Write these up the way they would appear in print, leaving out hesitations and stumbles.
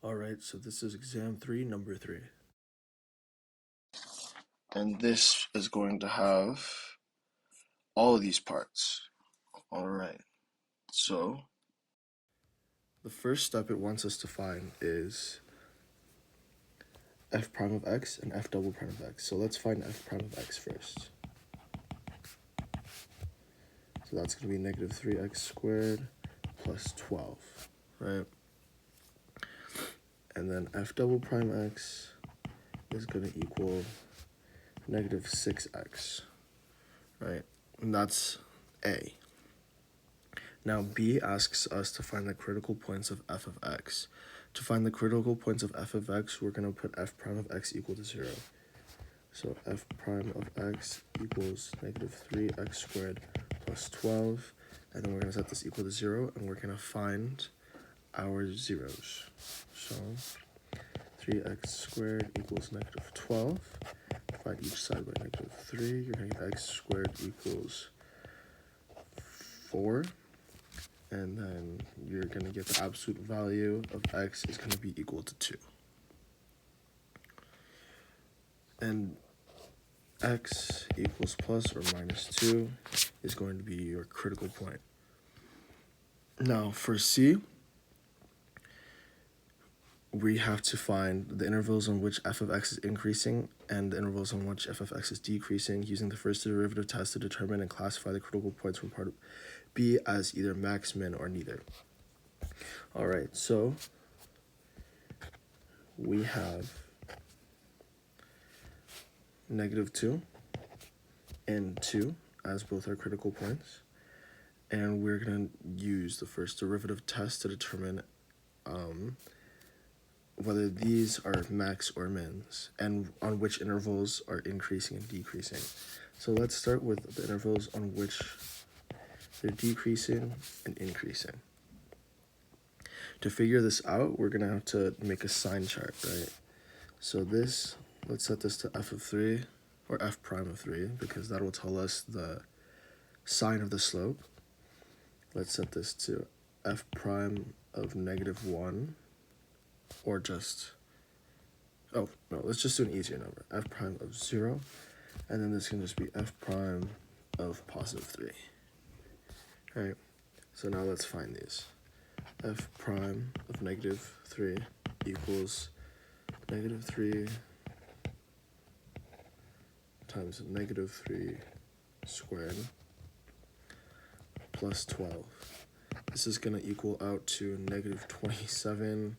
Alright, so this is exam 3, number 3. And this is going to have all of these parts. Alright, so The first step it wants us to find is f prime of x and f double prime of x. So let's find f prime of x first. So that's going to be negative 3x squared plus 12, right? And then f double prime x is going to equal negative 6x, right? And that's A. Now B asks us to find the critical points of f of x. To find the critical points of f of x, we're going to put f prime of x equal to 0. So f prime of x equals negative 3x squared plus 12. And then we're going to set this equal to 0, and we're going to find our zeros. So 3x squared equals negative 12. Divide each side by negative 3. You're going to get x squared equals 4. And then you're going to get the absolute value of x is going to be equal to 2. And x equals plus or minus 2 is going to be your critical point. Now for C, we have to find the intervals on which f of x is increasing and the intervals on which f of x is decreasing using the first derivative test to determine and classify the critical points from part B as either max, min, or neither. Alright, so we have negative 2 and 2 as both our critical points. And we're going to use the first derivative test to determine whether these are max or mins and on which intervals are increasing and decreasing. So let's start with the intervals on which they're decreasing and increasing. To figure this out, we're going to have to make a sign chart, right? So this, let's set this to f of 3, or f prime of 3, because that will tell us the sign of the slope. Let's set this to f prime of negative 1, or just, oh, no, let's just do an easier number, f prime of 0, and then this can just be f prime of positive 3. All right, so now let's find these. F prime of negative 3 equals negative 3 times negative 3 squared plus 12. This is going to equal out to negative 27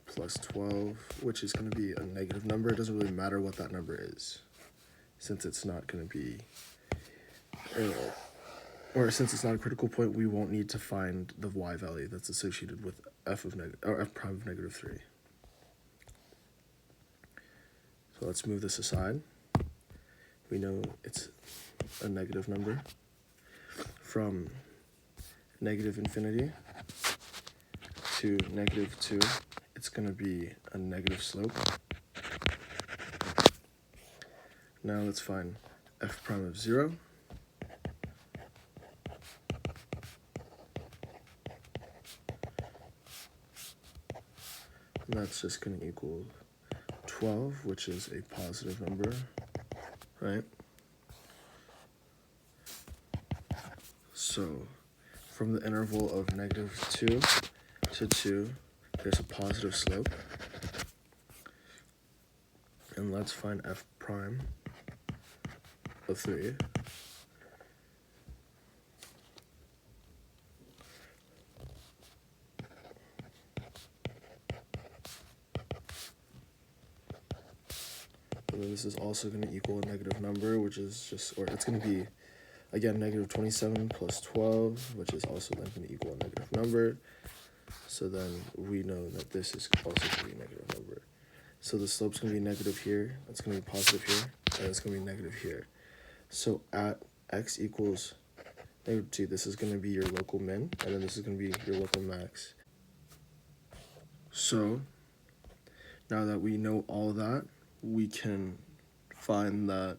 plus 12, which is going to be a negative number. It doesn't really matter what that number is, since it's not going to be, or since it's not a critical point, we won't need to find the y value that's associated with f prime of negative 3. So let's move this aside. We know it's a negative number. From negative infinity to negative 2, it's going to be a negative slope. Now let's find f prime of 0. And that's just going to equal 12, which is a positive number, right? So from the interval of negative 2 to 2, there's a positive slope. And let's find f prime of 3. And then this is also going to equal a negative number, which is just, or it's going to be, again, negative 27 plus 12, which is also then going to equal a negative number. So then we know that this is also going to be a negative number. So the slope's going to be negative here, it's going to be positive here, and it's going to be negative here. So at x equals negative 2, this is going to be your local min, and then this is going to be your local max. So now that we know all of that, we can find that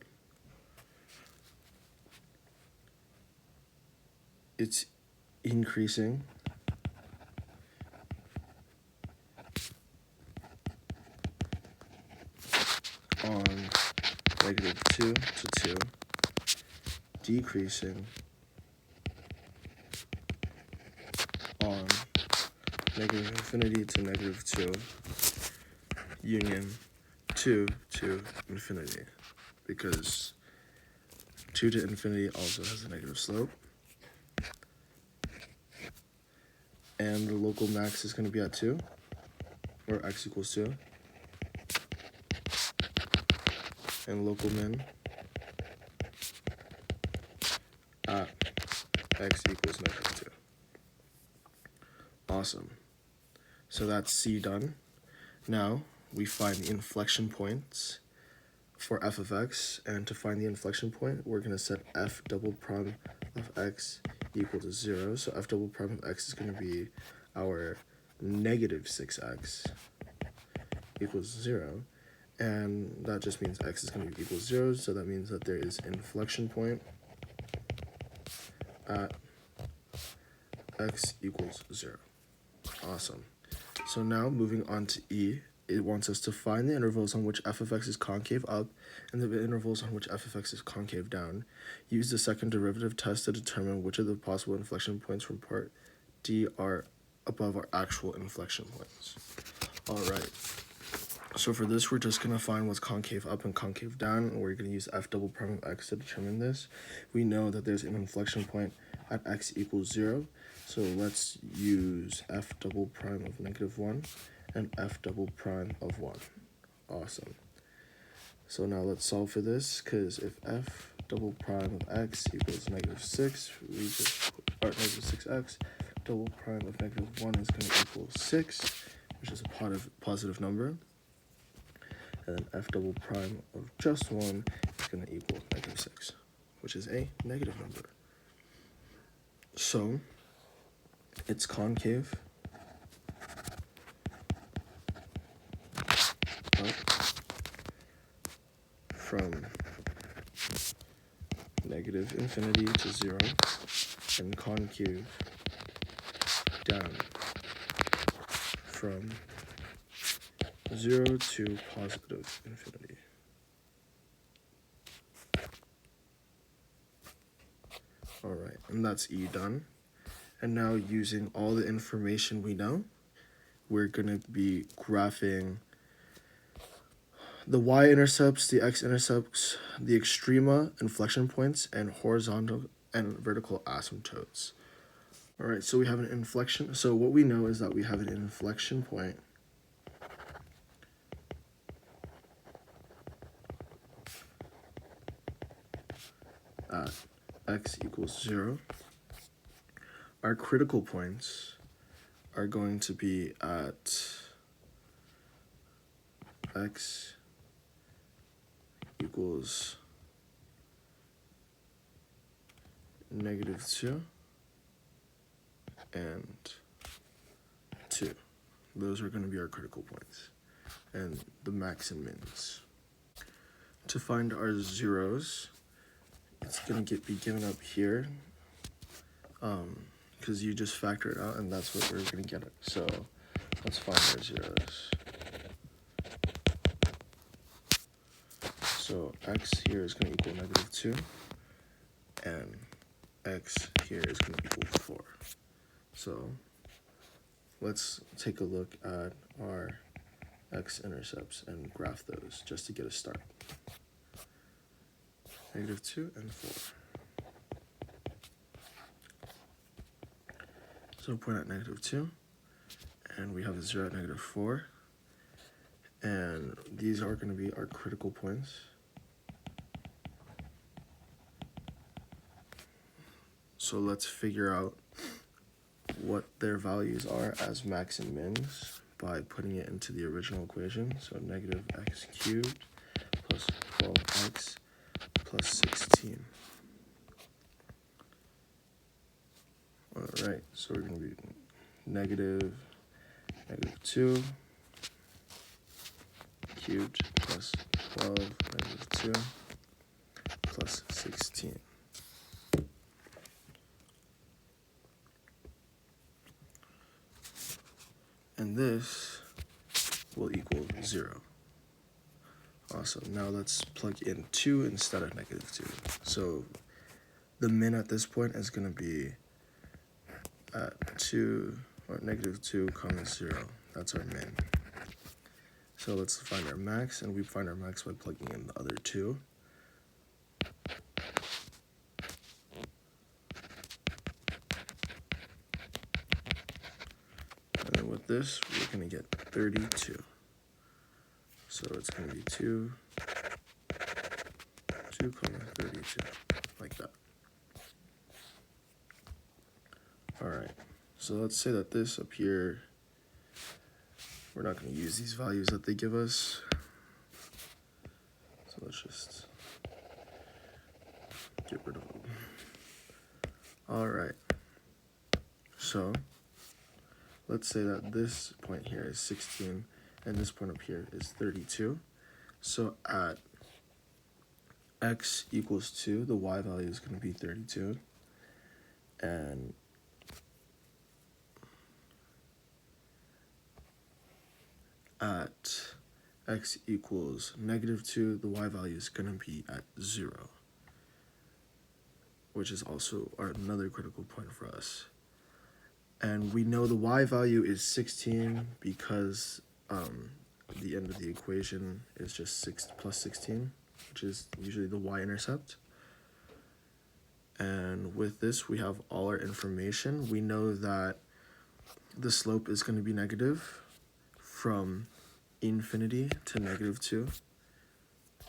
it's increasing on -2 to 2, decreasing on -infinity to -2, union 2 to infinity, because 2 to infinity also has a negative slope. And the local max is going to be at 2, or x equals 2. And local min at x equals -2. Awesome. So that's C done. Now we find the inflection points for f of x, and to find the inflection point, we're going to set f double prime of x equal to 0. So f double prime of x is going to be our -6x equals 0. And that just means x is going to be equal to 0, so that means that there is inflection point at x equals 0. Awesome. So now moving on to E, it wants us to find the intervals on which f of x is concave up and the intervals on which f of x is concave down. Use the second derivative test to determine which of the possible inflection points from part D are above our actual inflection points. All right. So for this, we're just going to find what's concave up and concave down, and we're going to use f double prime of x to determine this. We know that there's an inflection point at x equals 0, so let's use f double prime of -1 and f double prime of 1. Awesome. So now let's solve for this, because if f double prime of x equals -6, we just put -6x, double prime of -1 is going to equal 6, which is a positive number. And then f double prime of just 1 is going to equal -6, which is a negative number. So it's concave up from -infinity to 0 and concave down from 0 to positive infinity. Alright, and that's E done. And now, using all the information we know, we're going to be graphing the y-intercepts, the x-intercepts, the extrema, inflection points, and horizontal and vertical asymptotes. Alright, so we have an inflection. So what we know is that we have an inflection point at x equals 0. Our critical points are going to be at x equals -2 and 2. Those are going to be our critical points and the max and mins. To find our zeros, it's going to be given up here, because you just factor it out, and that's what we're going to get it. So let's find our zeros. So x here is going to equal -2, and x here is going to equal 4. So let's take a look at our x-intercepts and graph those just to get a start. -2 and 4. So point at -2, and we have a 0 at -4, and these are going to be our critical points. So let's figure out what their values are as max and mins by putting it into the original equation. So -x³ plus 12x plus 16. Alright, so we're going to be -2 cubed plus 12 -2 plus 16. And this will equal 0. Awesome. Now let's plug in 2 instead of negative 2. So the min at this point is going to be at 2 or negative 2 comma 0. That's our min. So let's find our max, and we find our max by plugging in the other 2. And then with this, we're going to get 32. So it's going to be 2 comma 32, like that. Alright, so let's say that this up here, we're not going to use these values that they give us. So let's just get rid of them. Alright, so let's say that this point here is 16 and this point up here is 32. So at x equals 2, the y value is going to be 32. And at x equals negative 2, the y value is going to be at 0, which is also another critical point for us. And we know the y value is 16 because the end of the equation is just 6 plus 16, which is usually the y-intercept. And with this, we have all our information. We know that the slope is going to be negative from infinity to negative 2.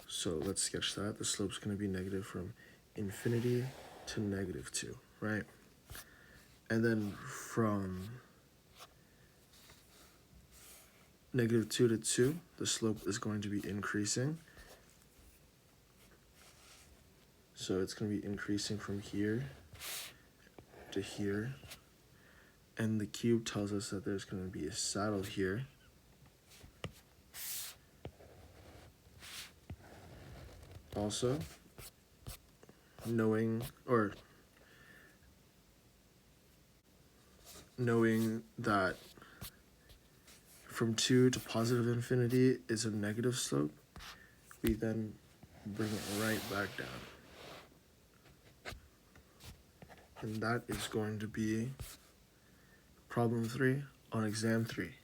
So let's sketch that. The slope is going to be negative from infinity to negative 2, right? And then from negative 2 to 2, the slope is going to be increasing. So it's going to be increasing from here to here. And the cube tells us that there's going to be a saddle here. Also, knowing that from 2 to positive infinity is a negative slope, we then bring it right back down. And that is going to be problem 3 on exam 3.